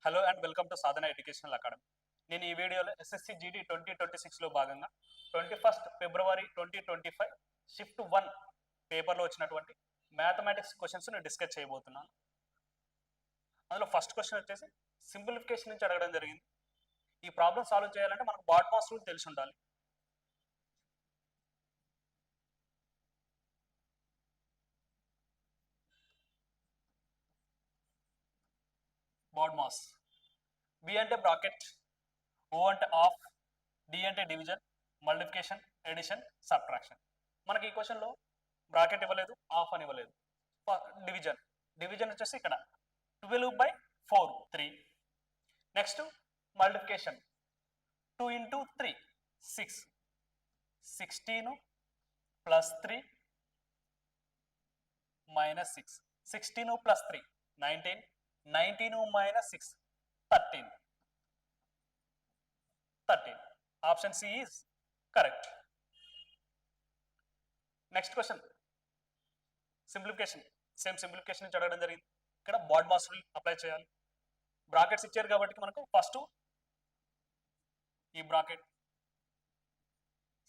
Hello and welcome to Sadhana educational academy. నేను ఈ వీడియోలో ఎస్ఎస్సి జీడీ 2026లో భాగంగా 21 ఫిబ్రవరి 2025 షిఫ్ట్ 1 పేపర్లో వచ్చినటువంటి మ్యాథమెటిక్స్ క్వశ్చన్స్ నేను డిస్కస్ చేయబోతున్నాను. అందులో ఫస్ట్ క్వశ్చన్ వచ్చేసి సింప్లిఫికేషన్ నుంచి అడగడం జరిగింది. ఈ ప్రాబ్లం సాల్వ్ చేయాలంటే మనకు బాడ్మాస్ రూల్ తెలిసి ఉండాలి. బాడ్మాస్ బి అంటే బ్రాకెట్, ఓ అంటే ఆఫ్, డి అంటే డివిజన్, మల్టిప్లికేషన్, ఎడిషన్, సబ్ట్రాక్షన్. మనకి ఈ క్వశ్చన్లో బ్రాకెట్ ఇవ్వలేదు, ఆఫ్ అని ఇవ్వలేదు. డివిజన్ డివిజన్ వచ్చేసి ఇక్కడ 12/4 3. Next multiplication 2 into 3 6, 16 plus 3 minus 6, 16 plus 3 19, 19 minus 6 13. Option C is correct. Next question, simplification. Same simplification నుంచి అడగడం జరిగింది. ఇక్కడ బాడ్మాస్ రూల్ అప్లై చేయాలి. బ్రాకెట్స్ ఇచ్చారు కాబట్టి మనకు ఫస్ట్ ఈ బ్రాకెట్,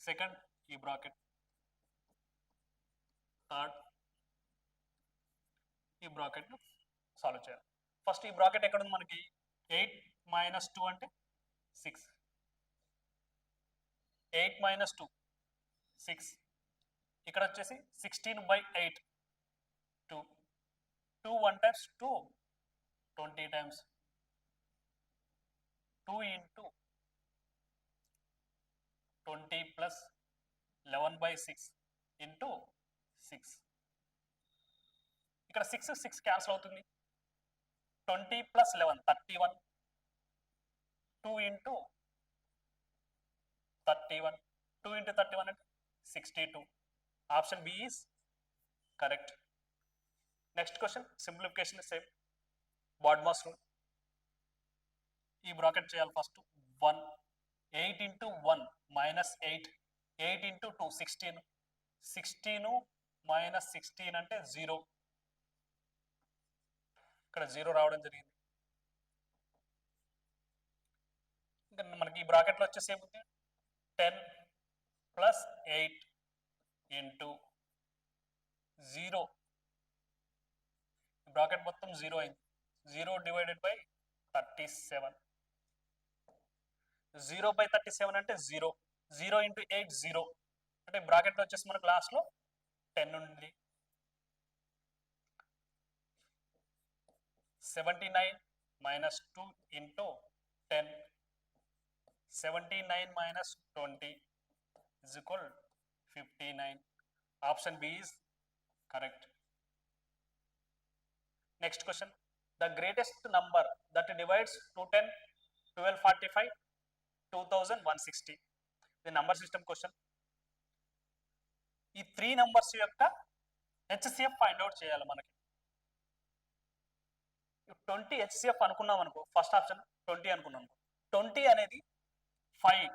సెకండ్ ఈ బ్రాకెట్, థర్డ్ ఈ బ్రాకెట్ సాల్వ్ చేయాలి. ఫస్ట్ ఈ బ్రాకెట్ ఎక్కడ ఉంది మనకి? 8 - 2 అంటే 6, 8 - 2 6. ఇక్కడ వచ్చేసి 16/8 2, 2 1 times 2 20 times 2 into 20 plus 11/6 into 6. ఇక్కడ 6 క్యాన్సిల్ అవుతుంది. 20 plus 11 31, 2 into 31, 2 into 31 అంటే 62. Option B is correct. Next question simplification same BODMAS rule. ఈ బ్రాకెట్ చేయాలి first. 1 8 into 1 minus 8, 8 into 2 16, 16 minus 16 అంటే 0. ఇక్కడ 0 రావడం జరిగింది. ఇంకా మనకి ఈ బ్రాకెట్లో వచ్చేసి ఏముంది? 10 plus 8 into 0. బ్రాకెట్ మొత్తం 0 అయింది. 0 divided by 37. 0/37 అంటే 0. 0 into 8 0. అంటే బ్రాకెట్లో వచ్చేసి మనకు లాస్ట్లో 10 ఉంది. 79 minus 2 into 10, 79 minus 20 is equal 59. Option B is correct. Next question, the greatest number that divides 210, 1245, 2160. The number system question. ఈ 3 నంబర్స్ యొక్క HCF ఫైండ్ అవుట్ చేయాలి మనకి. 20 HCF అనుకున్నాం అనుకో, ఫస్ట్ ఆప్షన్ 20 అనుకున్నాం అనుకో. 20 అనేది 5,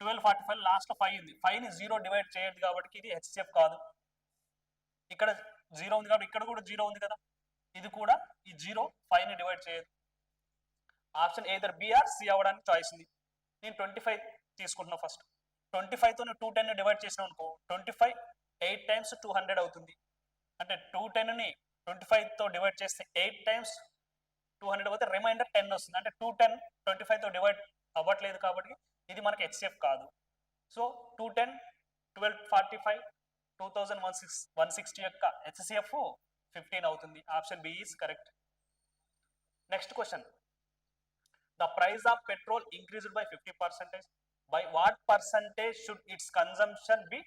1245 లాస్ట్ 5 ఉంది. 5ని 0 డివైడ్ చేయదు కాబట్టి ఇది HCF కాదు. ఇక్కడ 0 ఉంది కాబట్టి ఇక్కడ కూడా 0 ఉంది కదా. ఇది కూడా ఈ 0 5ని డివైడ్ చేయదు. Option either B or C అవ్వడానికి చాయిస్ ఉంది. నేను 25 తీసుకుంటున్నా ఫస్ట్. 25తో 210ని డివైడ్ చేసినాం అనుకో, 25 8 times 200 అవుతుంది. అంటే 210ని 25తో డివైడ్ చేస్తే 8 times 200 అవుతే రిమైండర్ 10 వస్తుంది. అంటే 210 25తో డివైడ్ అవ్వట్లేదు కాబట్టి ఇది మనకి HCF కాదు. సో 210, 1245, 2160 యొక్క HCF 15 అవుతుంది. Option B is correct. Next question, the price of petrol increased by 50%. By what percentage should its consumption be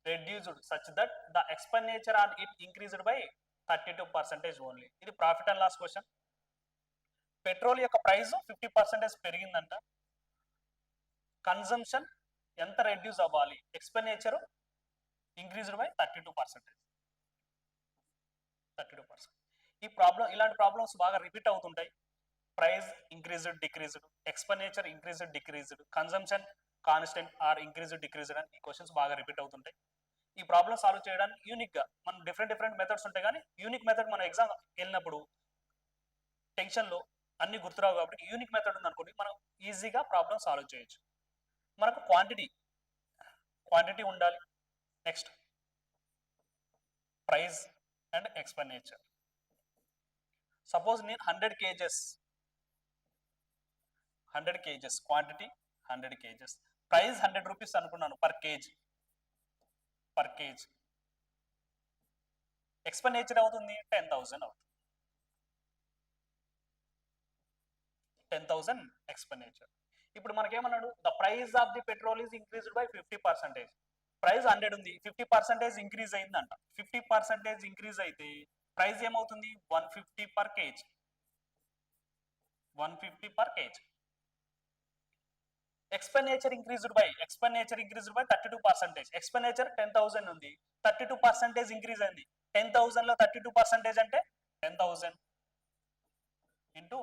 reduced such that the expenditure on it increased by 32% only? ఇది profit and loss question. Petrol యొక్క price 50% పెరిగిందంట. Consumption ఎంత reduce అవ్వాలి? Expenditure increased by 32%. ఈ problem, ఇలాంటి problems బాగా repeat అవుతుంటాయి. Price increased decreased, expenditure increased decreased, consumption constant or increased decreased అని ఈ క్వశ్చన్స్ బాగా రిపీట్ అవుతుంటాయి. ఈ ప్రాబ్లమ్ సాల్వ్ చేయడానికి యూనిక్ గా మనం డిఫరెంట్ మెథడ్స్ ఉంటాయి, కానీ యూనిక్ మెథడ్ మన ఎగ్జామ్ వెళ్ళినప్పుడు టెన్షన్లో అన్ని గుర్తురావు కాబట్టి యూనిక్ మెథడ్ ఉంది అనుకోండి, మనం ఈజీగా ప్రాబ్లం సాల్వ్ చేయొచ్చు. మనకు క్వాంటిటీ ఉండాలి. Next price and expenditure. Suppose నేను 100 kgs quantity 100 kgs, price 100 rupees అనుకున్నాను పర్ కేజీ. ఎక్స్పెండిచర్ అవుతుంది 10,000 అవుతుంది. 10,000 ఎక్స్పెండిచర్. ఇప్పుడు మనకేమన్నాడు, the price of the petrol is increased by 50%. Price 100 ఉంది, 50% ఇంక్రీజ్ అయిందంట. 50% ఇంక్రీజ్ అయితే ప్రైస్ ఏమవుతుంది 150 per KG. 150 per KG. Expenditure increased by 32%. Expenditure 10,000 ఉంది, 32% ఇంక్రీజ్ అయింది. 10,000 లో 32% అంటే 10,000 ఇంటూ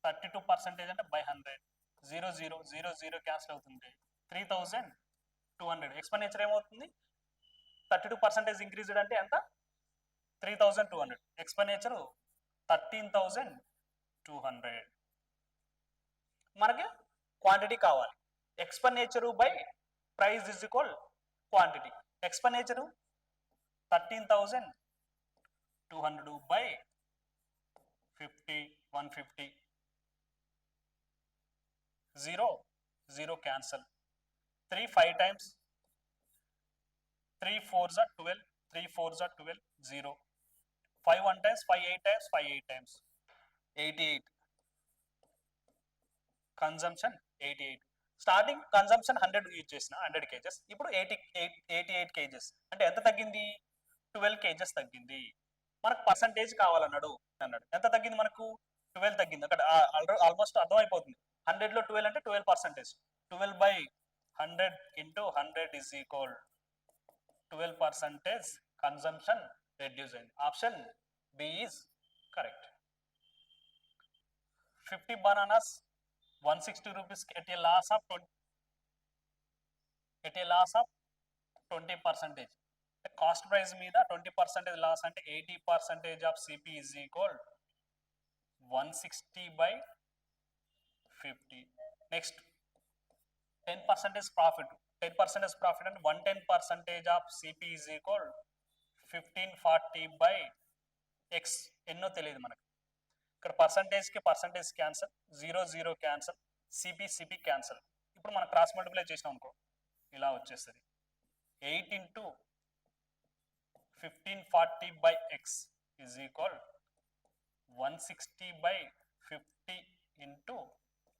32% అంటే బై 100. 0 0 0 0 క్యాన్సిల్ అవుతుంది. 3,200. ఎక్స్పెండిచర్ ఏమవుతుంది 32% ఇంక్రీజ్డ్ అంటే ఎంత 3,200. ఎక్స్పెండిచర్ 13,200. మనకి క్వాంటిటీ కావాలి. Expenditure by price is equal quantity. Expenditure 13,200 by 50, 150. 0 0 cancel. 3 5 times, 3 4s are 12, 3 4s are 12, 0. 5 1 times, 5 8 times, 5 8 times, 88. Consumption 88. Starting consumption 100 use చేసిన 100 kgs, ఇప్పుడు 88 kgs అంటే ఎంత తగ్గింది 12 kgs తగ్గింది. మనకు పర్సంటేజ్ కావాలన్నాడు. ఎంత తగ్గింది మనకు 12 తగ్గింది. అక్కడ ఆల్మోస్ట్ అర్థమైపోతుంది. 100 లో 12 అంటే 12%. 12 by 100 into 100 is equal 12% consumption reduce అయింది. Option B is correct. 50 bananas 160 rupees at a loss of 20%. Cost price మీద 20% లాస్ అంటే 80% of CP is equal 160 by 50. Next 10% profit. 10% profit అంటే 110% of CP is equal 1540 by x. ఎన్నో తెలియదు మనకి. ఇక్కడ పర్సంటేజ్కి percentage cancel, 0 0 cancel, CP cancel. ఇప్పుడు మనం క్రాస్ మల్టిప్లై చేసినాం అనుకో ఇలా వచ్చేస్తుంది. 8 into 1540 by x is equal 160 by 50 into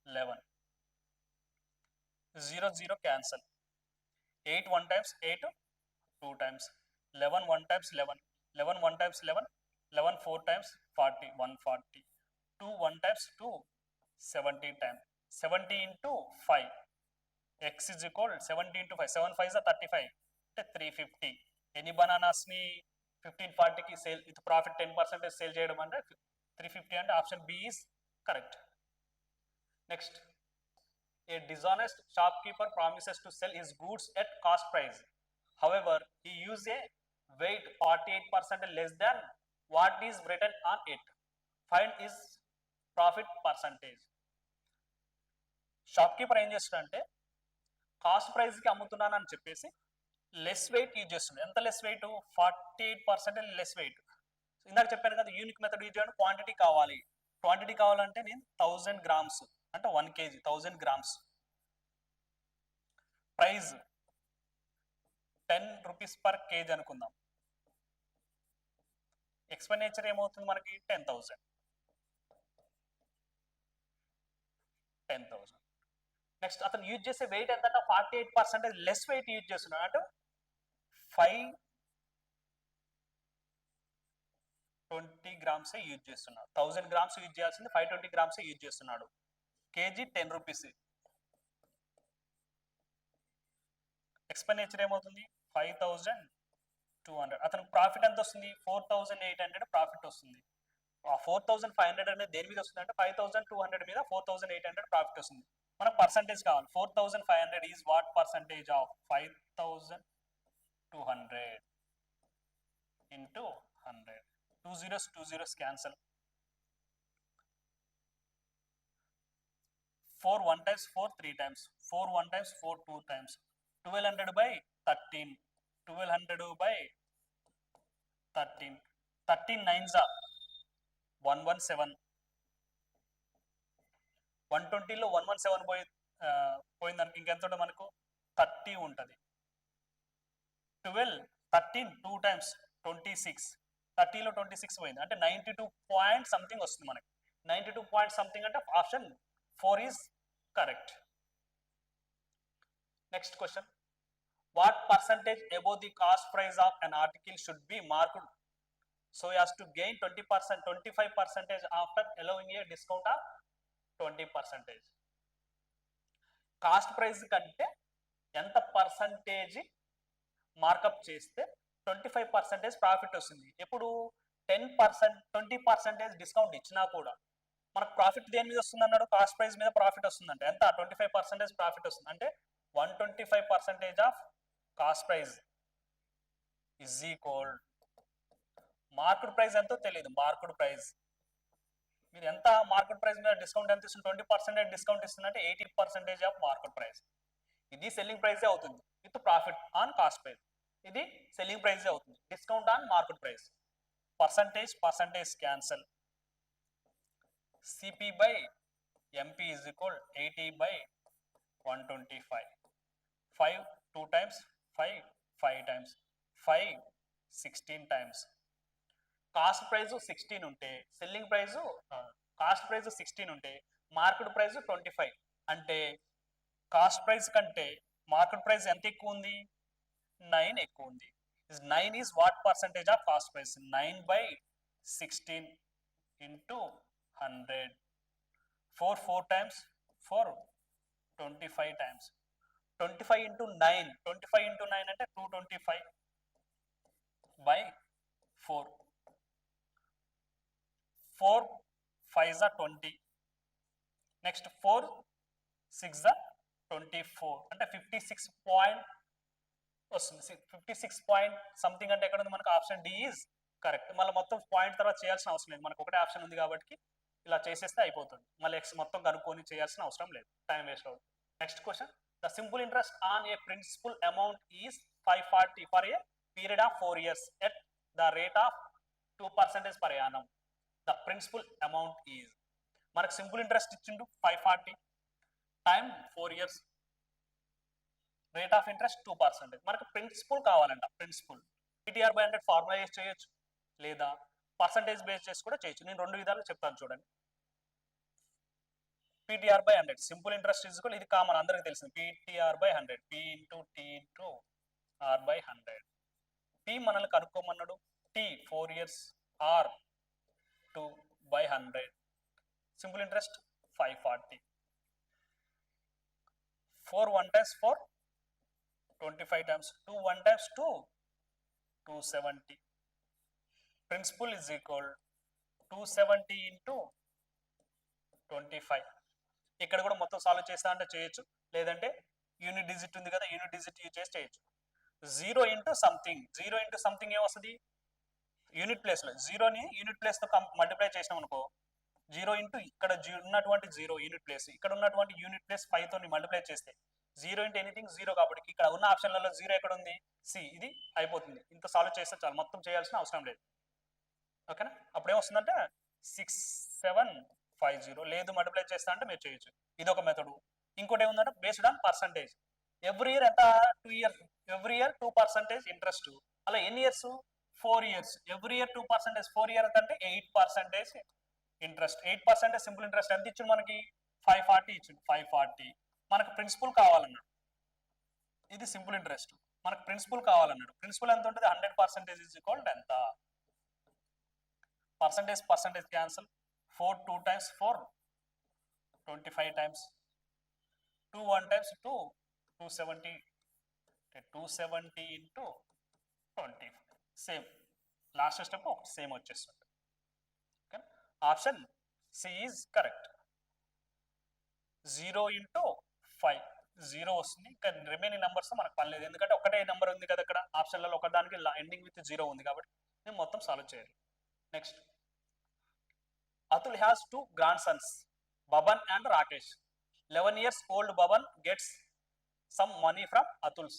11. 0 0 cancel. 8 1 times 8 2 times. 11 1 times 11. 11 1 times 11. 11 4 times 40 140. 2 1 times 2 70 times. 70 into 5. X is equal 70 into 5. 7 5 is 35. 350. ఎన్ని బనానాస్ని 1540కి సేల్ విత్ ప్రాఫిట్ 10% సేల్ చేయడం అంటే 350 అంటే option B is correct. Next, a dishonest shopkeeper promises to sell his goods at cost price. However he use a weight 48% less than what is written on it. Find his profit percentage. Shopkeeper ఏం చేస్తాడంటే cost ప్రైస్కి అమ్ముతున్నాను అని చెప్పేసి less weight use చేస్తుంది. ఎంత less weight 48% less weight. ఇందాక చెప్పాను కదా యూనిక్ మెథడ్ యూజ్ చేయడం. క్వాంటిటీ కావాలంటే నేను 1000 grams అంటే 1 kg 1000 grams. Price 10 rupees per KG అనుకుందాం. ఎక్స్పెండిచర్ ఏమవుతుంది మనకి 10,000. నెక్స్ట్ అతను యూజ్ చేసే వెయిట్ ఎంత అంటే 48% లెస్ వెయిట్ యూజ్ చేస్తున్నాడు. అంటే 520 grams యూజ్ చేస్తున్నాడు. 1000 grams యూజ్ చేయాల్సింది 520 grams యూజ్ చేస్తున్నాడు. KG 10 rupees. ఎక్స్పెండిచర్ ఏమవుతుంది 5,200. అతనికి ప్రాఫిట్ ఎంత వస్తుంది 4,800 ప్రాఫిట్ వస్తుంది. 4,500 అనేది దేని మీద వస్తుంది అంటే 5,200 మీద 4,800 ప్రాఫిట్ వస్తుంది. మనకు పర్సంటేజ్ కావాలి. 4,500 is what percentage of 5,200 into 100. 2 zeros 2 zeros cancel. 4 1 times 4 3 times 4 1 times 4 2 times 1200 by 13 1200 by 13 13 9s are 117 120లో 117 పోయిందనుకో ఇంకెంత ఉంటుంది మనకు 30 ఉంటుంది 12 13 2 times 26 30లో 26 పోయింది అంటే 92 పాయింట్ సంథింగ్ వస్తుంది మనకి 92 పాయింట్ సంథింగ్ అంటే option 4 is correct. Next question, what percentage above the cost price of an article should be marked so as to gain 20% 25% after allowing a discount of 20%. Cost price కంటే ఎంత percentage markup చేస్తే 25% profit వస్తుంది. ఎప్పుడు 10% 20% discount ఇచ్చినా కూడా మనకు profit దేని మీద వస్తుంది అన్నాడు, కాస్ట్ ప్రైస్ మీద ప్రాఫిట్ వస్తుందంటే ఎంత 25% ప్రాఫిట్ వస్తుంది అంటే 125% of cost price is equal market price ఎంతో తెలియదు. మార్కెట్ ప్రైస్ మీరు ఎంత మార్కెట్ ప్రైస్ మీద డిస్కౌంట్ ఎంత ఇస్తుంది 20% డిస్కౌంట్ ఇస్తుందంటే 80% ఆఫ్ మార్కెట్ ప్రైస్. ఇది సెల్లింగ్ ప్రైసే అవుతుంది with profit on cost price. ఇది సెల్లింగ్ ప్రైసే అవుతుంది discount on market price. Percentage cancel. CP by MP is equal 80 by 125. 5 2 times 5 5 times 5 16 times. Cost price 16 ఉంటే selling price cost price 16 ఉంటే market price 25 అంటే cost price కంటే market price ఎంత ఎక్కువ ఉంది 9 ఎక్కువ ఉంది. 9 is what percentage of cost price 9 by 16 into 100. 4 times 4 25 times 25 into 9 25 into 9 అంటే 225 by 4 4 5s are 20. Next 4 6s are 24 అంటే 56 పాయింట్ వస్తుంది. 56 పాయింట్ సంథింగ్ అంటే ఎక్కడ ఉంది మనకు ఆప్షన్ డి ఈజ్ కరెక్ట్. మళ్ళీ మొత్తం పాయింట్ తర్వాత చేయాల్సిన అవసరం లేదు, మనకు ఒకటే ఆప్షన్ ఉంది కాబట్టి ఇలా చేసేస్తే అయిపోతుంది. మళ్ళీ ఎక్స్ మొత్తం కనుక్కొని చేయాల్సిన అవసరం లేదు, టైం వేస్ట్ అవుతుంది. Next question, the simple interest on a principal amount is 540 for a period of 4 years at the rate of 2% per annum. The principal amount is మనకు సింపుల్ ఇంట్రెస్ట్ ఇచ్చిండు 540 time 4 years rate of interest 2%. మనకు principal కావాలంట. Principal PTR by 100 formula use చేయొచ్చు లేదా percentage base చేసి కూడా చేయొచ్చు. నేను రెండు విధాలు చెప్తాను చూడండి. PTR by 100 simple interest is equal, ఇది కామన్ అందరికి తెలిసింది, PTR by 100 P into T into R by 100. P మనల్ని కనుక్కోమన్నాడు, T 4 years, R 2 by 100. Simple interest 540. 4 1 times 4 25 times 2 1 times 2 270. Principal is equal 270 into 25. ఇక్కడ కూడా మొత్తం సాల్వ్ చేస్తా అంటే చేయొచ్చు, లేదంటే యూనిట్ డిజిట్ ఉంది కదా యూనిట్ డిజిట్ యూజ్ చేసి చేయొచ్చు. 0 into something ఏమొస్తుంది యూనిట్ ప్లేస్లో, జీరోని యూనిట్ ప్లేస్తో మల్టిప్లై చేసినాం అనుకో, 0 into ఇక్కడ ఉన్నటువంటి 0 యూనిట్ ప్లేస్, ఇక్కడ ఉన్నటువంటి యూనిట్ ప్లేస్ 5తో మల్టిప్లై చేస్తే 0 into ఎనీథింగ్ 0 కాబట్టి ఇక్కడ ఉన్న ఆప్షన్లలో 0 ఎక్కడ ఉంది, సి. ఇది అయిపోతుంది. ఇంత సాల్వ్ చేస్తే చాలు, మొత్తం చేయాల్సిన అవసరం లేదు. ఓకేనా? అప్పుడు ఏమొస్తుందంటే 6750. లేదు మల్టిప్లై చేస్తా అంటే మీరు చేయొచ్చు, ఇది ఒక మెథడ్. ఇంకోటి ఏముందంటే based on percentage. Every year ఎంత 2 years, ఎవ్రీ ఇయర్ 2% ఇంట్రెస్ట్. అలా ఎన్ని years 4 years. Every year 2%, 4 years అంటే 8% ఇంట్రెస్ట్. 8% సింపుల్ ఇంట్రెస్ట్ ఎంత ఇచ్చిండు మనకి 540 ఇచ్చిండు. 540 మనకు ప్రిన్సిపల్ కావాలన్నాడు, ఇది సింపుల్ ఇంట్రెస్ట్. మనకు ప్రిన్సిపల్ కావాలన్నాడు, ప్రిన్సిపల్ ఎంత ఉంటుంది 100% ఈజ్ ఈక్వల్ ఎంత, percentage cancel. 4 2 times 4 25 times 2 1 times 2 270 270 into 20. Same last step same వచ్చేస్తుంది. Okay, option C is correct. 0 into 5 0 వస్తుంది. ఇంకా రిమైనింగ్ నెంబర్స్ మనకు పని లేదు, ఎందుకంటే ఒకటే నెంబర్ ఉంది కదా ఇక్కడ ఆప్షన్లలో, ఒకదానికి ఎండింగ్ విత్ 0 ఉంది కాబట్టి నేను మొత్తం సాల్వ్ చేయాలి. Next, Atul has 2 grandsons, Baban and Rakesh. 11 years old Baban gets some money from Atul's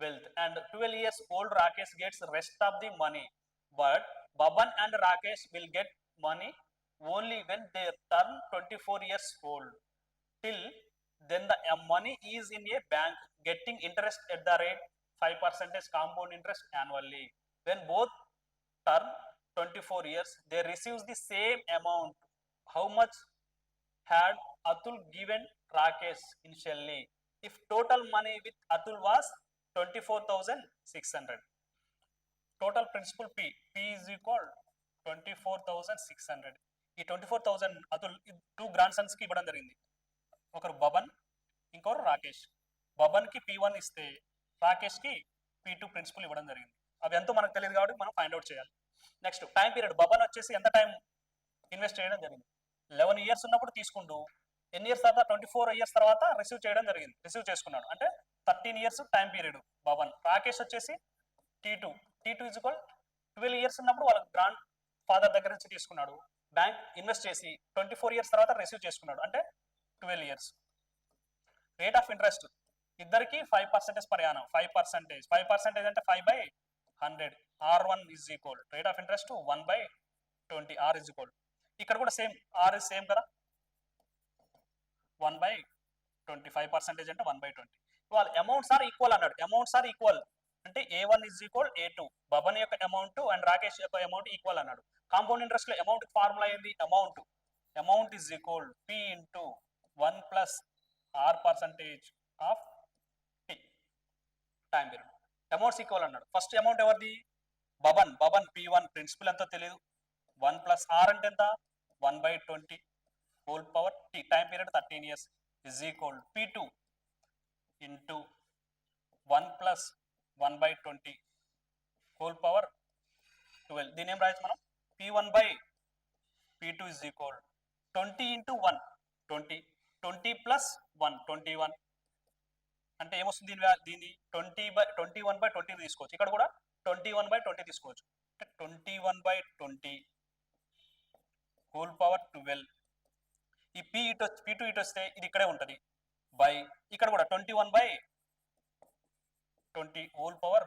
wealth, and 12 years old Rakesh gets rest of the money. But Baban and Rakesh will get money only when they turn 24 years old. Till then the money is in a bank getting interest at the rate 5% compound interest annually. When both turn 24 years, they receive the same amount. How much had Atul given Rakesh initially? If total money with Atul was 24,600, total principal P is equal 24,600. ఈ 24,000 Atul two grand Sons కి ఇవ్వడం జరిగింది. ఒకరు బబన్, ఇంకొకరు రాకేష్. బబన్ కి P1 ఇస్తే రాకేష్ కి P2 principal ఇవ్వడం జరిగింది. అవి ఎంతో మనకు తెలియదు కాబట్టి మనం ఫైండ్ అవుట్ చేయాలి. Next time period. బబన్ వచ్చేసి ఎంత టైం ఇన్వెస్ట్ చేయడం జరిగింది? 11 years ఉన్నప్పుడు తీసుకుంటూ ఎన్ని ఇయర్స్ తర్వాత 24 years తర్వాత రిసీవ్ చేయడం జరిగింది, రిసీవ్ చేసుకున్నాడు. అంటే 13 years time period Baban. Rakesh వచ్చేసి T2 ఈజ్ ఈక్వల్ 12 years ఉన్నప్పుడు వాళ్ళ గ్రాండ్ ఫాదర్ దగ్గర నుంచి తీసుకున్నాడు, బ్యాంక్ ఇన్వెస్ట్ చేసి 24 years తర్వాత రిసీవ్ చేసుకున్నాడు, అంటే 12 years. రేట్ ఆఫ్ ఇంట్రెస్ట్ ఇద్దరికి 5% పర్ యానం. 5% అంటే 5/100. R1 is equal rate of interest 1/20. R is equal, ఇక్కడ కూడా సేమ్, R ఇస్ సేమ్ కదా, 1/20. 5% అంటే 1/20. వాళ్ళ అమౌంట్స్ ఆర్ ఈక్వల్ అన్నాడు. అమౌంట్స్ ఆర్ ఈక్వల్ అంటే A1 is equal A2. Baban యొక్క అమౌంట్ అండ్ రాకేష్ యొక్క అమౌంట్ ఈక్వల్ అన్నాడు. కాంపౌండ్ ఇంట్రెస్ట్ లో అమౌంట్ ఫార్ములా ఏంది? Amount is equal P into 1 plus R% of T time period. Amounts equal అన్నాడు. First amount ఎవరిది? Baban P1 principal ఎంతో తెలియదు. 1 ప్లస్ R అంటే ఎంత? 1/20 whole power T time period 13 years is equal P2 into 1 plus 1/20 whole power 12. దీని ఏం రాయొచ్చు మనం? P1/P2 is equal 20 into 1 20 plus 1 21. అంటే ఏమొస్తుంది దీన్ని? 21/20 తీసుకోవచ్చు. ఇక్కడ కూడా 21/20 తీసుకోవచ్చు. అంటే 21/20 హోల్ పవర్ 12. ఈ P2 ఇటు వస్తే ఇది ఇక్కడే ఉంటుంది, బై ఇక్కడ కూడా 21/20 హోల్ పవర్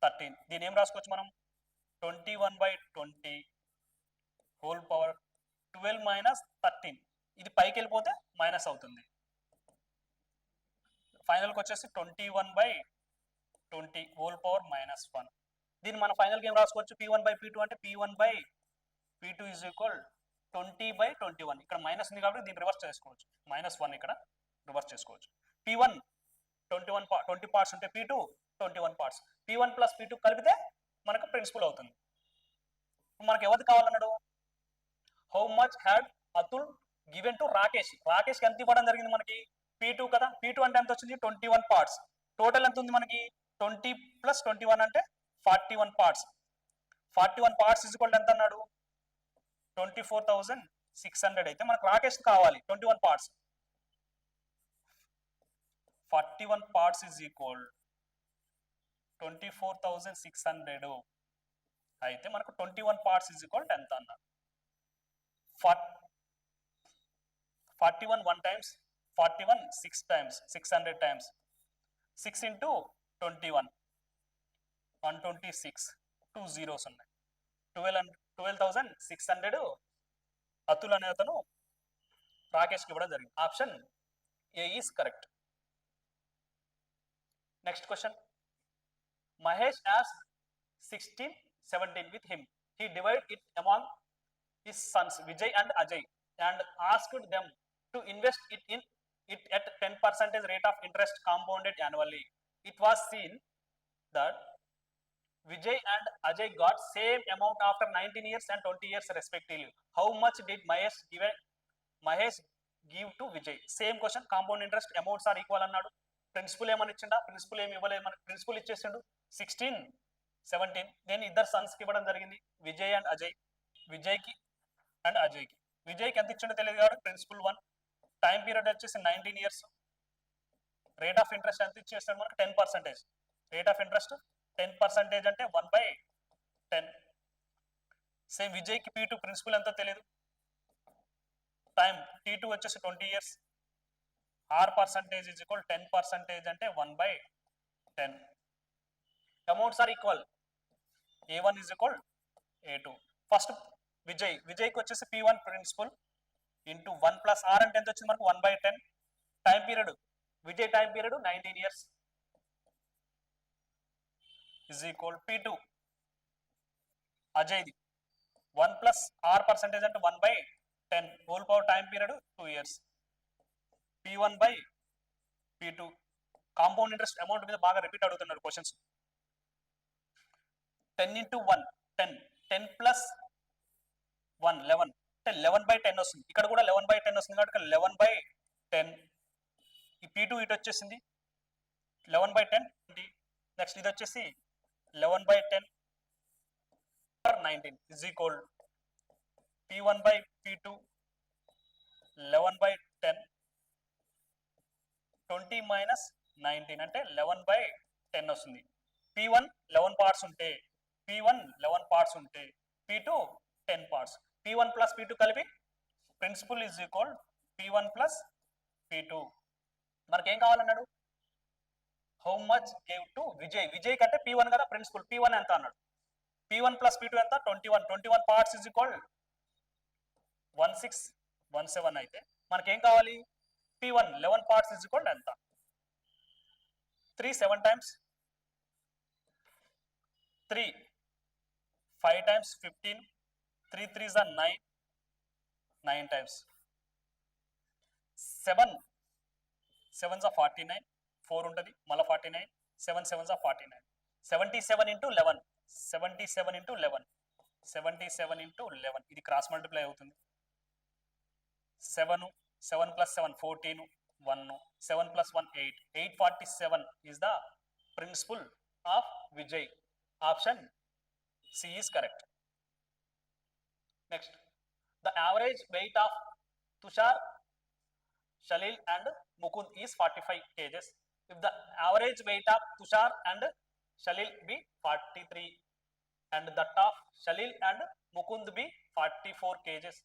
13. దీని ఏం రాసుకోవచ్చు మనం? 21/20 హోల్ పవర్ 12 మైనస్ 13. ఇది పైకి వెళ్ళిపోతే మైనస్ అవుతుంది. ఫైనల్కి వచ్చేసి 21/20 హోల్ పవర్ -1. దీన్ని మన ఫైనల్కి ఏం రాసుకోవచ్చు? P1/P2 అంటే P1/P2 ఈజ్ ఈక్వల్ 20/21. ఇక్కడ మైనస్ ఉంది కాబట్టి దీన్ని రివర్స్ చేసుకోవచ్చు. -1 ఇక్కడ రివర్స్ చేసుకోవచ్చు. P1 20 పార్ట్స్ ఉంటే P2 21 parts. P1 plus P2 కలిపితే మనకు ప్రిన్సిపల్ అవుతుంది. మనకు ఎవరికి కావాలన్నాడు? How much had Atul given to Rakesh. రాకేష్కి ఎంత ఇవ్వడం జరిగింది మనకి? P2 కదా. P2 అంటే ఎంత వచ్చింది? 21 పార్ట్స్. టోటల్ ఎంత ఉంది మనకి? 20 ప్లస్ 21 అంటే 41 పార్ట్స్. 41 పార్ట్స్ ఈజ్ ఈక్వల్ ఎంత అన్నాడు? 24,600. అయితే మనకు రాకేష్ కావాలి 21 పార్ట్స్. 41 parts is equal 24,600. అయితే మనకు 21 పార్ట్స్ ఈజ్ ఈక్వల్ ఎంత అన్నాడు? 41 1 times, 41 6 times, 600 times, 6 into 21 126. 2 zeros ఉన్నాయి. 12,600 అతుల్ అనే అతను రాకేష్కి ఇవ్వడం జరిగింది. Option A is correct. Next question. Mahesh has 16-17 with him. He divided it among his sons Vijay and Ajay and asked them to invest it at 10% rate of interest compounded annually. It was seen that Vijay and Ajay got same amount after 19 years and 20 years respectively. How much did Mahesh give to Vijay? Same question. Compound interest amounts are equal అన్నాడు. Principal ఏమని ఇచ్చిండా? Principal ఏమి ఇవ్వలేదు. మనకి principal ఇచ్చేసిండు 16-17. నేను ఇద్దరు Sons కి ఇవ్వడం జరిగింది, విజయ్ అండ్ అజయ్. విజయ్కి అండ్ అజయ్కి. విజయ్కి ఎంత ఇచ్చిండో తెలియదు కాబట్టి ప్రిన్సిపల్ 1. టైం పీరియడ్ వచ్చేసి 19 years. రేట్ ఆఫ్ ఇంట్రెస్ట్ ఎంత ఇచ్చేస్తాడు మనకు? 10%. రేట్ ఆఫ్ ఇంట్రెస్ట్ 10% అంటే 1/10. సేమ్ విజయ్కి P2 ప్రిన్సిపల్ ఎంతో తెలియదు, టైం T2 వచ్చేసి 20 years. R percentage is equal 10% అంటే 1/10. Amounts are equal. A1 is equal A2. First విజయ్కి వచ్చేసి P1 principal into 1 plus are అంటే ఎంత వచ్చింది మనకు 1/10. Time period Vijay time period 19 years is equal P2 అజయ్ది 1 plus are percentage అంటే 1/10 whole power time period 2 years. P1/P2 compound interest amount మీద బాగా repeat అడుగుతున్నాడు క్వశ్చన్స్. 10 into 1 10 10 ప్లస్ 1 11 అంటే 11/10 వస్తుంది. ఇక్కడ కూడా 11/10 వస్తుంది కాబట్టి 11/10. ఈ P2 ఇటు వచ్చేసింది 11/10. నెక్స్ట్ ఇది వచ్చేసి 11/10 19 is equal P1/P2 11/10 20 minus 19 అంటే 11/10 వస్తుంది. P1 11 పార్ట్స్ ఉంటే P2 10 parts. P1 plus P2 కలిపి principle is equal P1 plus P2. మనకేం కావాలన్నాడు? How much gave to Vijay కంటే P1 కదా ప్రిన్సిపల్. P1 ఎంత అన్నాడు? P1 ప్లస్ P2 ఎంత? 21 పార్ట్స్ ఈజ్ ఈక్వల్ 1617 అయితే మనకేం కావాలి? P1 11 పార్ట్స్ ఈజ్ ఈక్వల్ ఎంత? 3 7 times 3 5 times 15 3 3s are 9 times 7 7s are 49 4 ఉంటుంది మళ్ళీ 49 7 7s are 49 77 into 11 77 into 11 77 into 11 ఇది క్రాస్ మల్టిప్లై అవుతుంది. 7 7 plus 7 14 1 7 plus 1 8 847 is the principle of Vijay. Option C is correct. Next, the average weight of Tushar, Shalil and Mukund is 45 kgs. If the average weight of Tushar and Shalil be 43 and that of Shalil and Mukund be 44 kgs,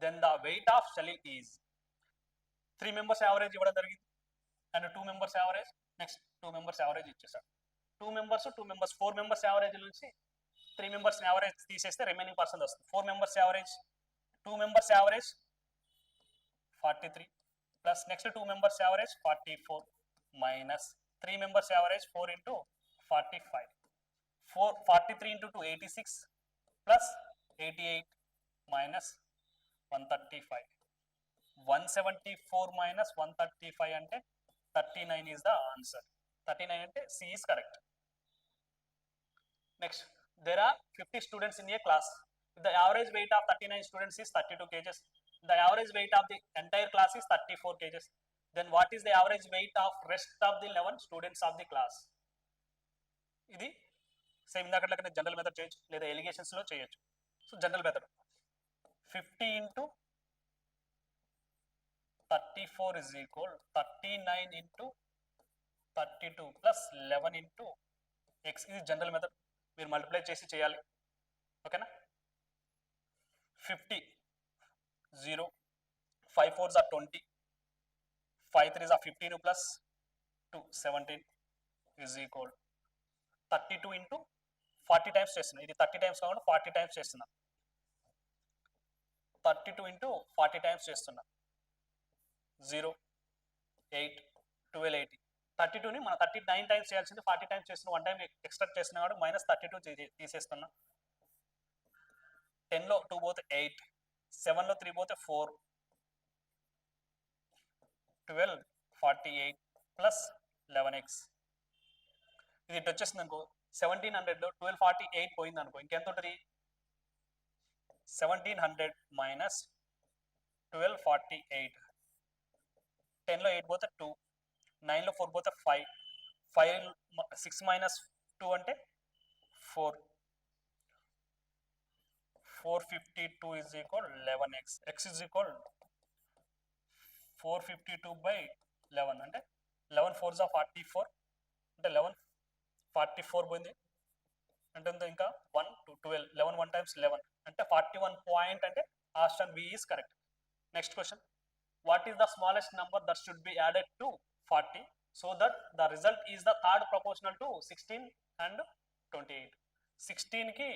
then the weight of Shalil is 3 members average ఇవ్వడం జరిగింది and 2 members average. Next 2 members average ఇచ్చేసాడు. 2 members 4 members average నుంచి 3 members average తీసేస్తే remaining percent వస్తుంది. 4 members average 2 members average 43 plus next 2 members average 44 minus 3 members average 4 into 45 43 into 2 86 plus 88 minus 135 174 minus 135 అంటే 39 is the answer. 39 అంటే C is correct. Next, there are 50 students in a class. If the average weight of 39 students is 32 kgs, the average weight of the entire class is 34 kgs. Then what is the average weight of rest of the 11 students of the class? ఇది same ఇందాకట్లనే general method చేయొచ్చు లేదా allegations లో చేయొచ్చు. So general method 50 into 34 is equal 39 into 32 plus 11 into x. ఇది general method, మీరు multiply చేసి చేయాలి. ఓకేనా? 50 0 5 4s are 20 5 3s are 15 plus 2 17 is equal 32 into 40 times చేస్తున్నా. ఇది 30 times కాకుండా 40 times చేస్తున్నా. 32 into 40 times చేస్తున్నా. 0 8 12 80 32ని మనం 39 టైమ్స్ చేయాల్సింది 40 టైమ్స్ చేస్తున్నా. 1 టైం ఎక్స్ట్రాక్ట్ చేస్తున్నా కాబట్టి మైనస్ 32 తీసేస్తున్నా. 10లో 2 పోతే 8 7లో 3 పోతే 4 12 48 ప్లస్ 11x. ఇది ఇటు వచ్చేసింది అనుకో 1700లో 1248 పోయింది అనుకో ఇంకెంత ఉంటుంది? 1700 మైనస్ 1248. 10లో 8 పోతే 2 9లో 4 పోతే 5 6 మైనస్ 2 అంటే 4 452 is equal 11x. x is equal 452/11 అంటే 11 4s are 44 అంటే 11 44 పోయింది అంటే ఇంకా 1 2 12 11 1 times 11 అంటే 41 పాయింట్ అంటే option B is correct. Next question, what is the smallest number that should be added to 40 so that the result is the third proportional to 16 and 28. 16కి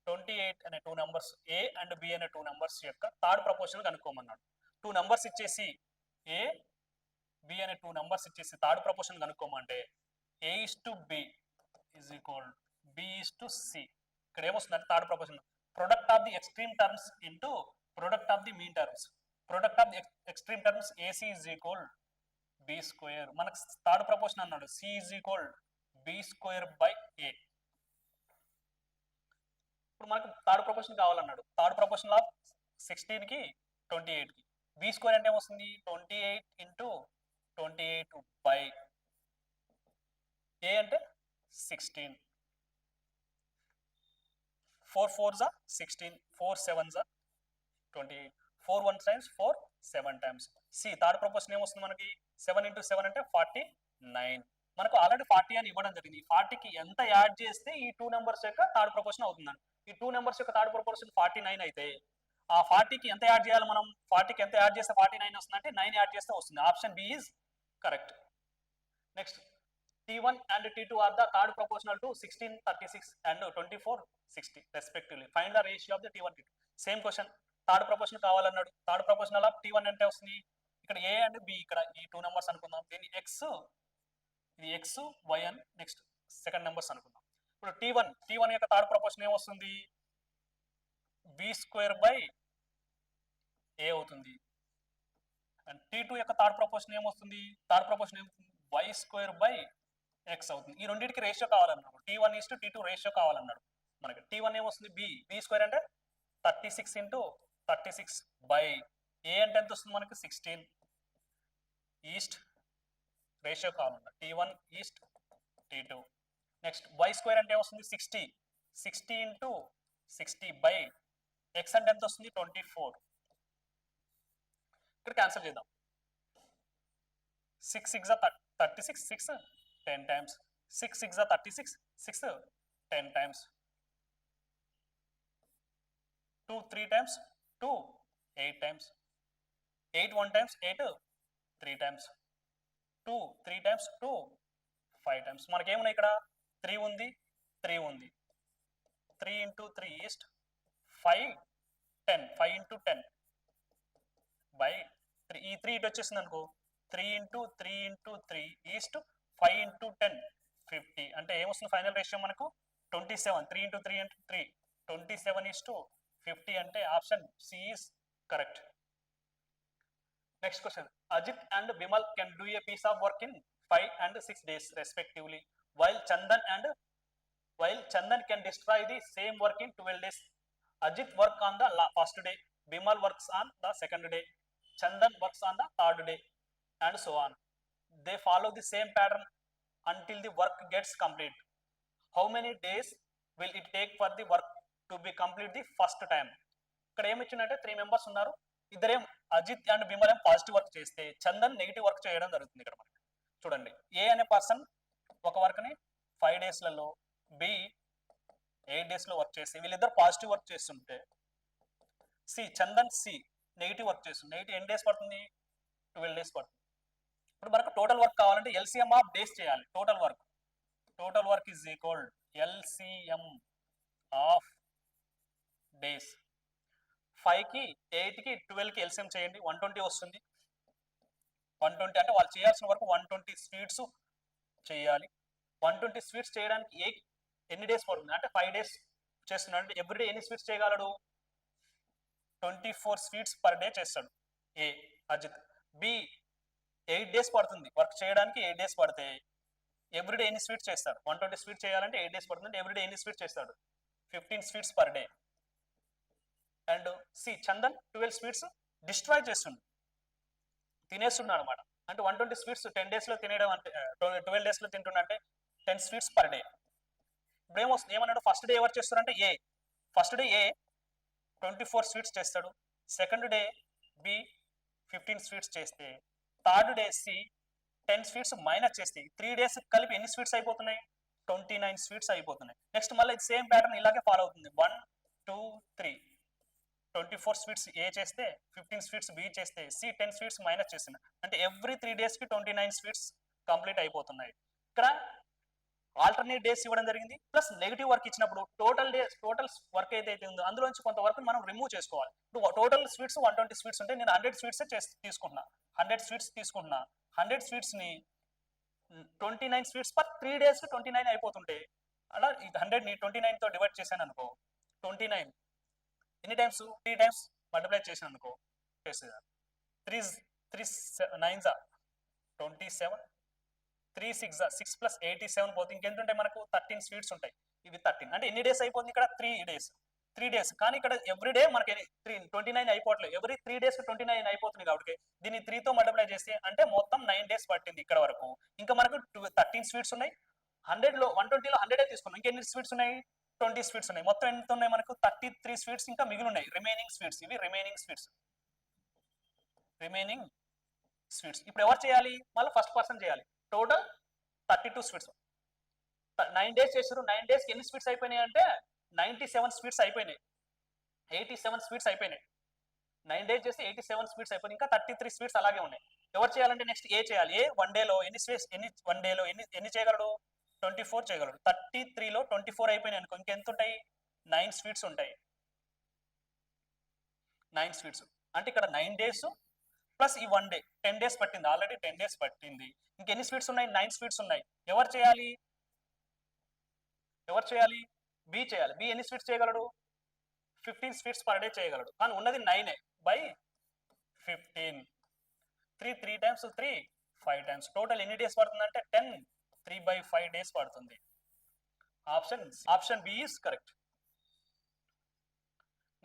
28 అనే two numbers A and B అనే two numbers యొక్క third proportional కనుక్కోమన్నాడు. Two numbers ఇచ్చేసి A B అనే two numbers ఇచ్చేసి third proportional కనుక్కోమంటే A is to B is equal B is to C. ఇక్కడ ఏమొస్తుందంటే third proportional product of the extreme terms into product of the mean terms. Product of the extreme terms AC is equal B square. మనకు third proportion అన్నాడు C is equal B square by A. ఇప్పుడు మనకు third proportion కావాలన్నాడు. Third proportion of 16కి 28కి B square అంటే ఏమొస్తుంది 28 into 28 by ఏ అంటే 16. 4 4s are 16, 4 7s are 28, 4 1 times 4 7 times. C third proportion ఏమొస్తుంది మనకి 7 ఇంటూ 7 అంటే 49. మనకు ఆల్రెడీ 40 అని ఇవ్వడం జరిగింది. 40కి ఎంత యాడ్ చేస్తే ఈ టూ నెంబర్స్ యొక్క థర్డ్ ప్రపోర్షన్ అవుతుందండి. ఈ టూ నెంబర్స్ యొక్క థర్డ్ ప్రపోర్షన్ 49 అయితే ఆ 40కి ఎంత యాడ్ చేయాలి మనం? 40కి ఎంత యాడ్ చేస్తే 49 వస్తుందంటే 9 యాడ్ చేస్తే వస్తుంది. Option B is correct. Next, T1 and T2 are the third proportional to 16 36 and 24 60 respectively. Find the ratio of the T1 T2. Same question, third proportional కావాలన్నాడు. థర్డ్ ప్రపోర్షనల్ ఆఫ్ T1 అంటే వస్తుంది ఇక్కడ ఏ and B. ఇక్కడ ఈ two numbers అనుకుందాం. దీన్ని X, ఇది X why అని నెక్స్ట్ సెకండ్ నెంబర్స్ అనుకుందాం. ఇప్పుడు T1 యొక్క థర్డ్ ప్రపోర్షన్ ఏమొస్తుంది బి స్క్వేర్ బై ఏ అవుతుంది. అండ్ T2 యొక్క థర్డ్ ప్రపోర్షన్ ఏమొస్తుంది? థర్డ్ ప్రపోర్షన్ ఏమవుతుంది వై స్క్వేర్ బై ఎక్స్ అవుతుంది. ఈ రెండింటికి రేషియో కావాలన్నాడు. T1 is to T2 ratio కావాలన్నాడు. మనకి T1 ఏమొస్తుంది బి స్క్వేర్ అంటే 36 ఇంటూ 36 బై ఏ అంటే ఎంత వస్తుంది మనకి 16 ఈస్ట్ రేషియో కావాలన్నాడు. T1 east T2. Next y square అంటే ఏమొస్తుంది 60 ఇంటూ 60 బై ఎక్స్ అంటే ఎంత వస్తుంది 24. ఇక్కడ క్యాన్సిల్ చేద్దాం. 6 6 36 6 10 times. 6 6 36 6 10 times. 2 3 times 2 8 times. 8 1 times 8 3 times. 2 3 times 2 5 times. మనకి ఏమున్నాయి ఇక్కడ 3 ఉంది 3 ఉంది. 3 into 3 is 5 10. 5 into 10 by 3. ఈ 3 ఇటు వచ్చేసింది అనుకో 3 into 3 into 3 is 5 into 10 50. అంటే ఏమొస్తుంది ఫైనల్ రేషియో మనకు 27. 3 into 3 into 3 27 is to 50 అంటే option C is correct. Next question, Ajit and Bimal can do a piece of work in 5 and 6 days respectively while Chandan can destroy the same work in 12 days. Ajit work on the first day, Bimal works on the second day, Chandan works on the third day, and so on. They follow the same pattern until the work gets complete. How many days will it take for the work to be complete the first time? ఇక్కడ ఏమి ఇచ్చిందంటే 3 members ఉన్నారు. ఇద్దరేం Ajit and bumble ఏం positive work చేస్తే Chandan negative work చేయడం జరుగుతుంది. ఇక్కడ మనకి చూడండి, ఏ అనే పర్సన్ ఒక వర్క్ ని 5 డేస్లలో, బి 8 డేస్ లో వర్క్ చేసి వీళ్ళిద్దరు పాజిటివ్ వర్క్ చేస్తుంటే చందన్ నెగిటివ్ వర్క్ చేస్తుంది. నెగిటివ్ ఎన్ని డేస్ పడుతుంది 12 డేస్ పడుతుంది. ఇప్పుడు మనకు టోటల్ వర్క్ కావాలంటే ఎల్సిఎం ఆఫ్ డేస్ చేయాలి. Total work is equal LCM of days. 5కి 8కి 12కి ఎల్సిఎం చేయండి, 120 వస్తుంది. 120 అంటే వాళ్ళు చేయాల్సిన వరకు 120 స్వీట్స్ చేయాలి. 120 స్వీట్స్ చేయడానికి ఎన్ని డేస్ పడుతుంది అంటే 5 డేస్ చేస్తున్నాడు అంటే ఎవ్రీడే ఎన్ని స్వీట్స్ చేయగలడు 24 స్వీట్స్ పర్ డే చేస్తాడు ఏ అజిత్. బి 8 డేస్ పడుతుంది వర్క్ చేయడానికి, 8 డేస్ పడితే ఎవ్రీడే ఎన్ని స్వీట్స్ చేస్తాడు 120 స్వీట్స్ చేయాలంటే 8 డేస్ పడుతుంది. ఎవ్రీడే ఎన్ని స్వీట్స్ చేస్తాడు 15 sweets per day. And Chandan 12 sweets destroy చేస్తుండు, తినేస్తున్నాడు అనమాట. అంటే 120 స్వీట్స్ 10 డేస్ లో తినేయడం అంటే 12 డేస్ లో తింటుండే 10 స్వీట్స్ పర్ డే. ఇప్పుడు ఏమన్నాడు ఫస్ట్ డే ఎవరు చేస్తారంటే ఫస్ట్ డే ఏ 24 స్వీట్స్ చేస్తాడు, సెకండ్ డే బి 15 స్వీట్స్ చేస్తే, third day C 10 sweets minus చేస్తే 3 డేస్ కలిపి ఎన్ని స్వీట్స్ అయిపోతున్నాయి 29 స్వీట్స్ అయిపోతున్నాయి. నెక్స్ట్ మళ్ళీ సేమ్ ప్యాటర్న్ ఇలాగే ఫాలో అవుతుంది. 1 2 3 24 స్వీట్స్ ఏ చేస్తే 15 స్వీట్స్ బి చేస్తే సి 10 స్వీట్స్ మైనస్ చేసింది. అంటే ఎవ్రీ 3 డేస్కి 29 స్వీట్స్ కంప్లీట్ అయిపోతున్నాయి. ఇక్కడ ఆల్టర్నేట్ డేస్ ఇవ్వడం జరిగింది, ప్లస్ నెగిటివ్ వర్క్ ఇచ్చినప్పుడు టోటల్ వర్క్ ఏదైతే ఉందో అందులోంచి కొంత వర్క్ మనం రిమూవ్ చేసుకోవాలి. ఇప్పుడు టోటల్ స్వీట్స్ 120 స్వీట్స్ ఉంటే నేను 100 స్వీట్స్ తీసుకుంటున్నా. 100 స్వీట్స్ తీసుకుంటున్నా. 100 స్వీట్స్ని 29 స్వీట్స్ పర్ 3 డేస్కి 29 అయిపోతుంటే అలా 100ని 29తో డివైడ్ చేశాను అనుకో, 29 ఎన్ని టైమ్స్ 3 టైమ్స్ మల్టిప్లై చేశాను అనుకో, 3 9 27, 3 6 6 ప్లస్ 87 పోతే ఇంకెంత ఉంటాయి మనకు 13 స్వీట్స్ ఉంటాయి. ఇవి 13 అంటే ఎన్ని డేస్ అయిపోతుంది ఇక్కడ 3 డేస్. కానీ ఇక్కడ ఎవ్రీ డే మనకి 29 అయిపోవట్లేదు, ఎవ్రీ 3 డేస్ 29 అయిపోతుంది. కాబట్టి దీన్ని 3తో మల్టిప్లై చేస్తే అంటే మొత్తం 9 డేస్ పట్టింది ఇక్కడ వరకు. ఇంకా మనకు 13 స్వీట్స్ ఉన్నాయి. 100లో 120లో 100 తీసుకున్నాం, ఇంకెన్ని స్వీట్స్ ఉన్నాయి 20 స్వీట్స్ ఉన్నాయి. మొత్తం ఎంత ఉన్నాయి మనకు 33 స్వీట్స్ ఇంకా మిగిలి ఉన్నాయి, రిమైనింగ్ స్వీట్స్. ఇవి రిమైనింగ్ స్వీట్స్. ఇప్పుడు ఎవరు చేయాలి, మళ్ళీ ఫస్ట్ పర్సన్ చేయాలి. టోటల్ 32 స్వీట్స్ 9 డేస్ చేశారు. 9 డేస్కి ఎన్ని స్వీట్స్ అయిపోయినాయి అంటే 97 స్వీట్స్ అయిపోయినాయి, 87 స్వీట్స్ అయిపోయినాయి. 9 డేస్ చేస్తే 87 స్వీట్స్ అయిపోయినాయి, ఇంకా 33 స్వీట్స్ అలాగే ఉన్నాయి. ఎవరు చేయాలంటే నెక్స్ట్ ఏ చేయాలి. ఏ వన్ డేలో ఎన్ని చేయగలడు 24 చేయగలడు. 33లో 24 అయిపోయినాయి అనుకో, ఇంకెంత ఉంటాయి 9 స్వీట్స్ ఉంటాయి. 9 స్వీట్స్ అంటే ఇక్కడ 9 డేస్ ప్లస్ ఈ 1 డే 10 డేస్ పట్టింది, ఆల్రెడీ 10 డేస్ పట్టింది. ఇంకెన్ని స్వీట్స్ ఉన్నాయి 9 స్వీట్స్ ఉన్నాయి. ఎవరు చేయాలి బి చేయాలి. బి ఎన్ని స్వీట్స్ చేయగలడు 15 స్వీట్స్ పర్ డే చేయగలడు, కానీ ఉన్నది 9 బై 15. 3 times 3 5 times. టోటల్ ఎన్ని డేస్ పడుతుంది అంటే 10 3/5 డేస్ పడుతుంది. Option B is correct.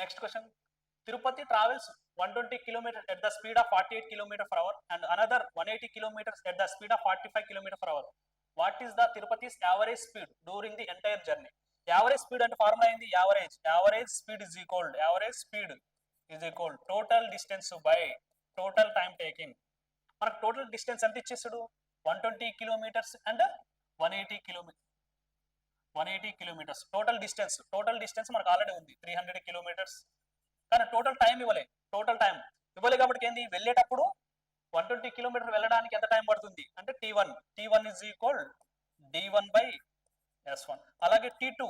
Next question. Tirupati travels 120 km at the speed of 48 km per hour and another 180 km at the speed of 45 km per hour. What is the Tirupati's average speed during the entire journey? Average speed అంటే formula ఏంది, average speed is equal total distance by total time taken. మనకు total distance ఎంత ఇచ్చేసాడు 120 kilometres and 180 kilometres. Total distance మనకు already ఉంది 300 kilometres, కానీ total time ఇవ్వలే కాబట్టి ఏంది వెళ్ళేటప్పుడు 120 కిలోమీటర్ వెళ్ళడానికి ఎంత టైం పడుతుంది అంటే T1 is equal D1 by S1. అలాగే T2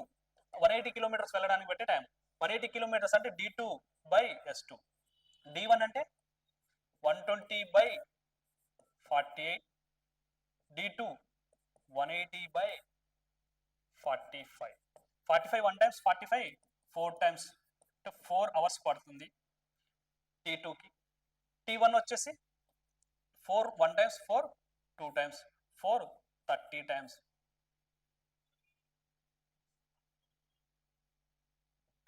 180 కిలోమీటర్స్ వెళ్ళడానికి పెట్టే టైం 180 కిలోమీటర్స్ అంటే D2 by S2. D1 అంటే 120 by 48, D2 180 by 45. 1 times 45 4 times 4 hours పడుతుంది T2కి. T1 వచ్చేసి 4 1 times 4 2 times 4 30 times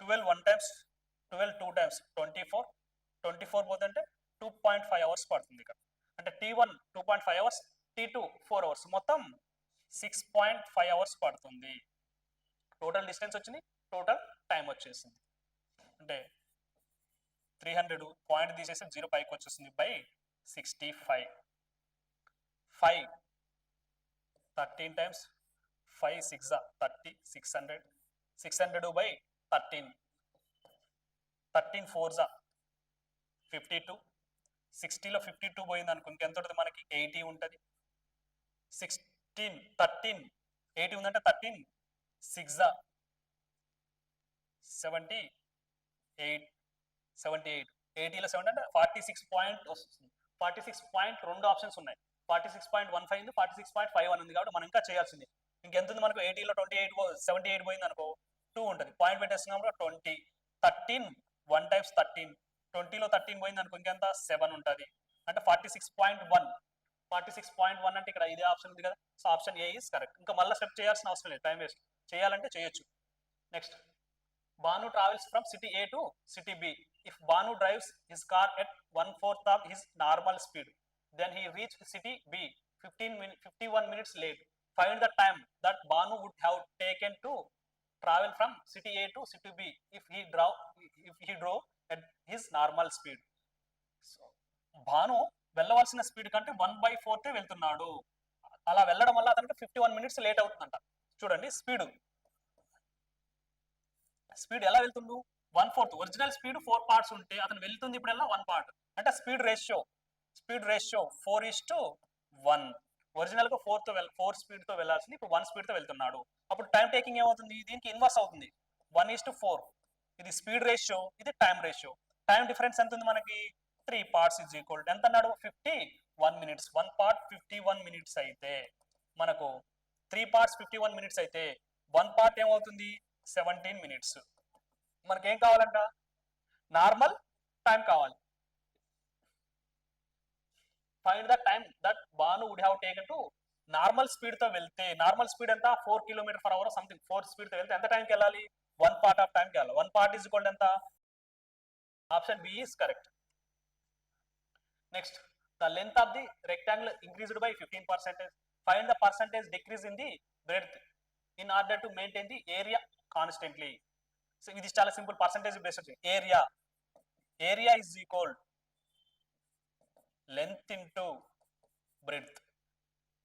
12 1 times 12 2 times 24 పోతుంటే 2.5 అవర్స్ పడుతుంది ఇక్కడ. అంటే T1 2.5 అవర్స్, T2 4 అవర్స్, మొత్తం 6.5 అవర్స్ పడుతుంది. టోటల్ డిస్టెన్స్ వచ్చింది, టోటల్ టైం వచ్చేసింది. అంటే 300 పాయింట్ తీసేసి 0 పైకి వచ్చేస్తుంది బై 65. 5 13 times 5 6 30 600 by 13 4 52. 60లో 52 పోయింది అనుకో, ఇంకెంత ఉంటుంది మనకి 80 ఉంటుంది. 13 80 ఉందంటే 13 6 78. 80లో 7 అంటే 46 పాయింట్ వస్తుంది. 46.2 ఆప్షన్స్ ఉన్నాయి. 46.15 ఉంది, 46.51 ఉంది. కాబట్టి మనం ఇంకా చేయాల్సింది. ఇంకెంత ఉంది మనకు 80లో 78 పోయింది అనుకో 2 ఉంటుంది. పాయింట్ పెట్టేస్తున్నాము 20. 13 1 times 13, 20లో 13 పోయింది అనుకో ఇంకెంత 7 ఉంటుంది. అంటే 46.1 అంటే ఇక్కడ ఇదే ఆప్షన్ ఉంది కదా. So option A is correct. ఇంకా మళ్ళీ స్టెప్ చేయాల్సిన అవసరం లేదు, టైం వేస్ట్. చేయాలంటే చేయొచ్చు. Next. Banu travels from city A to city B. If Banu drives his car at 1/4 of his normal speed, then he reached city B 51 minutes late. Find the time that Banu would have taken to travel from city A to city B if he drove at his normal speed. So, Banu వెళ్ళవలసిన speed కంటే 1/4 వెళ్తున్నాడు. అలా వెళ్ళడం వల్ల అతనికి 51 minutes late అవుతుందంట. చూడండి speed ఎలా వెళ్తుండు 1/4 ఒరిజినల్ స్పీడ్ 4 పార్ట్స్ ఉంటే అతను వెళ్తుంది ఇప్పుడల్లా 1 పార్ట్ అంటే స్పీడ్ రేషియో 4:1. ఒరిజినల్ గా 4 స్పీడ్ తో వెళ్ళాల్సింది ఇప్పుడు 1 స్పీడ్ తో వెళ్తున్నాడు. అప్పుడు టైం టేకింగ్ ఏమవుతుంది, దీనికి ఇన్వర్స్ అవుతుంది. 1:4. ఇది స్పీడ్ రేషియో, ఇది టైం రేషియో. టైం డిఫరెన్స్ ఎంత ఉంది మనకి, 3 parts ఈజ్ ఈక్వల్ ఎంత అన్నాడు, 51 minutes. 1 part 51 minutes అయితే మనకు 3 parts 51 minutes అయితే 1 part ఏమవుతుంది 17 minutes. మనకి ఏం కావాలంట, నార్మల్ టైం కావాలి. Find the time that Bhanu would have taken to, normal speed తో వెళ్తే, నార్మల్ స్పీడ్ ఎంత 4 km/h సంథింగ్, 4 స్పీడ్ తో వెళ్తే ఎంత టైంకి వెళ్ళాలి, 1 part ఆఫ్ టైంకి వెళ్ళాలి. 1 part ఈజ్ ఈక్వల్ ఎంత, option B is correct. Next, the length of the rectangle increased by 15%. Find the percentage decrease in the breadth in order to maintain the area constantly. So ఇది చాలా simple, percentage based. Area is equal length into breadth.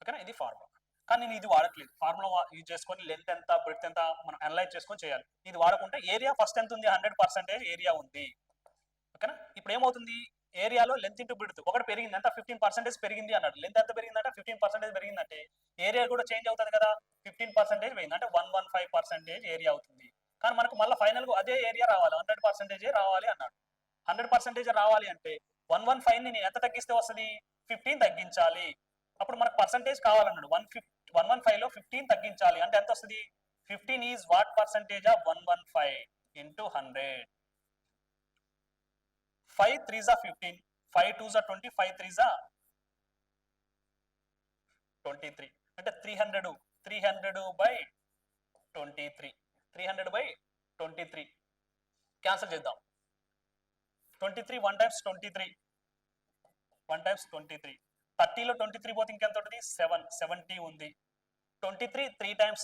ఓకేనా, ఇది formula. కానీ నేను ఇది వాడట్లేదు. Formula use చేసుకొని length ఎంత బ్రెడ్త్ ఎంత మనం అనలైజ్ చేసుకొని చేయాలి. ఇది వాడకుంటే ఏరియా ఫస్ట్ ఎంత ఉంది, 100% ఏరియా ఉంది. ఓకేనా, ఇప్పుడు ఏమవుతుంది, ఏరియాలో లెంత్ ఇంటూ బ్రెడ్త్ ఒకటి పెరిగింది, ఎంత 15% పెరిగింది అన్నాడు. లెంత్ ఎంత పెరిగిందంటే 15% పెరిగిందంటే ఏరియా కూడా చేంజ్ అవుతుంది కదా, 15% పెరిగింది అంటే 115% ఏరియా అవుతుంది. కానీ మనకు మళ్ళీ ఫైనల్ గా అదే ఏరియా రావాలి, 100% రావాలి అన్నాడు. 100% రావాలి అంటే 115 ని ఎంత తగ్గిస్తే వస్తుంది, 15 తగ్గించాలి. అప్పుడు మనకు పర్సంటేజ్ కావాలన్నాడు. 115 లో 15 తగ్గించాలి అంటే ఎంత వస్తుంది, 15 is what percentage of 115 into 100. 5 3s are 15, 5 2s are 20, 5 3s are 23 అంటే 300 by 23, 300/23 క్యాన్సిల్ చేద్దాం. 23 1 times 23, 1 times 23. 30లో 23 పోతే ఇంకెంత ఉంటుంది, 70 ఉంది. 23 3 times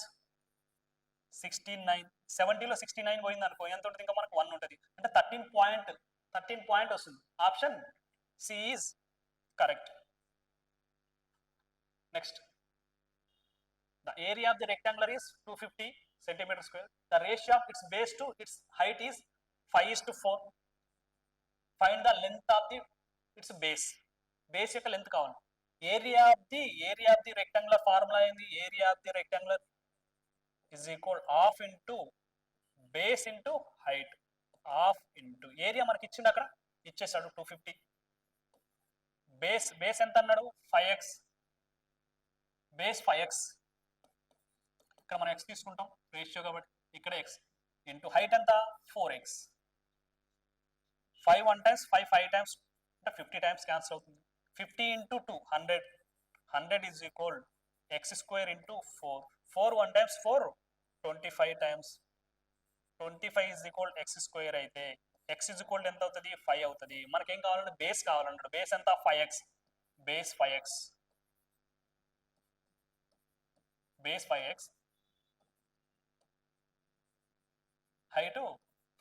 69, 70లో 69 పోయింది అనుకో ఎంత ఉంటుంది, ఇంకా మనకు 1 ఉంటుంది అంటే 13 పాయింట్ వస్తుంది. Option C is correct. Next, the area of the rectangular is 250 centimeters square. The ratio of its base to its height is 5:4. Find the length of its base. Base యొక్క లెంత్ కావాలి. Area of the rectangular formula ఏంది, area of the rectangular is equal half into base into height. Half into area మనకి ఇచ్చిండు, అక్కడ ఇచ్చేసాడు 250. Base ఎంత అన్నాడు, 5x. Base 5x, ఇక్కడ మనం x తీసుకుంటాం రేషియో కాబట్టి, ఇక్కడ x ఇంటూ హైట్ ఎంత 4x. 5 1 times 5 5 times అంటే 50 times క్యాన్సిల్ అవుతుంది. 50 into 2 100 is equal x square into 4. 4 1 times 4 25 times 25 is equal x square అయితే x is equal ఎంత అవుతుంది, 5 అవుతుంది. మనకేం కావాలంటే బేస్ కావాలన్నాడు. బేస్ ఎంత 5x. Base 5x height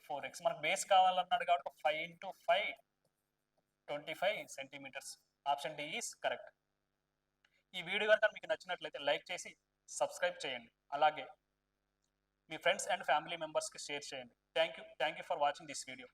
4x. మనకు బేస్ కావాలన్నాడు కాబట్టి 5 into 5 25 centimeters. Option D is correct. ఈ వీడియో కనుక మీకు నచ్చినట్లయితే లైక్ చేసి సబ్స్క్రైబ్ చేయండి. అలాగే మీ ఫ్రెండ్స్ అండ్ ఫ్యామిలీ మెంబర్స్కి షేర్ చేయండి. Thank you for watching this video.